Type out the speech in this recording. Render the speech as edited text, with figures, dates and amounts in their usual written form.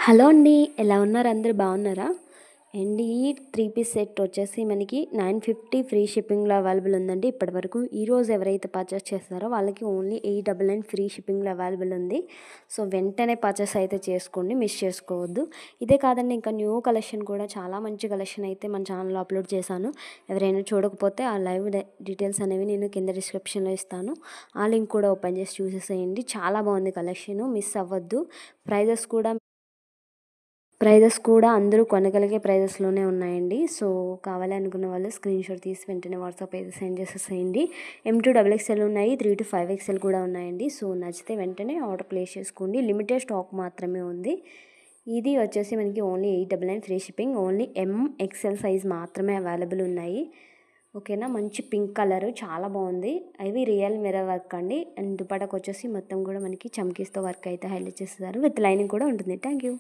Hello అండి. ఎలా ఉన్నారు? అందరూ బాగున్నారా? అండ్ ఈ 3 పీస్ సెట్ వచ్చేసి మనకి 950 ఫ్రీ షిప్పింగ్లో అవైలబుల్ ఉందండి. ఇప్పటివరకు ఈరోజు ఎవరైతే పర్చేస్ చేస్తారో వాళ్ళకి ఓన్లీ 899 ఫ్రీ షిప్పింగ్లో అవైలబుల్ ఉంది. సో వెంటనే పర్చేస్ అయితే చేసుకోండి, మిస్ చేసుకోవద్దు. ఇదే కాదండి, ఇంకా న్యూ కలెక్షన్ కూడా చాలా మంచి కలెక్షన్ అయితే మన ఛానల్లో అప్లోడ్ చేశాను. ఎవరైనా చూడకపోతే ఆ లైవ్ డీటెయిల్స్ అనేవి నేను కింద డిస్క్రిప్షన్లో ఇస్తాను. ఆ లింక్ కూడా ఓపెన్ చేసి చూసేసేయండి. చాలా బాగుంది కలెక్షన్, మిస్ అవ్వద్దు. ప్రైజెస్ కూడా అందరూ కొనగలిగే ప్రైజెస్లోనే ఉన్నాయండి. సో కావాలి అనుకున్న వాళ్ళు స్క్రీన్ షాట్ తీసి వెంటనే వాట్సాప్ అయితే సెండ్ చేసేసేయండి. M2 XXL ఉన్నాయి, 3 to 5XL కూడా ఉన్నాయండి. సో నచ్చితే వెంటనే ఆర్డర్ ప్లేస్ చేసుకోండి. లిమిటెడ్ స్టాక్ మాత్రమే ఉంది. ఇది వచ్చేసి మనకి only 899 free shipping. Only MXL size మాత్రమే అవైలబుల్ ఉన్నాయి. ఓకేనా. మంచి పింక్ కలర్ చాలా బాగుంది. అవి రియల్ మిర్రర్ వర్క్ అండి. అండ్ దుపట్టాకు వచ్చేసి మొత్తం కూడా మనకి చమ్కీస్తో వర్క్ అయితే హైలైట్ చేస్తారు. విత్ లైనింగ్ కూడా ఉంటుంది. Thank you.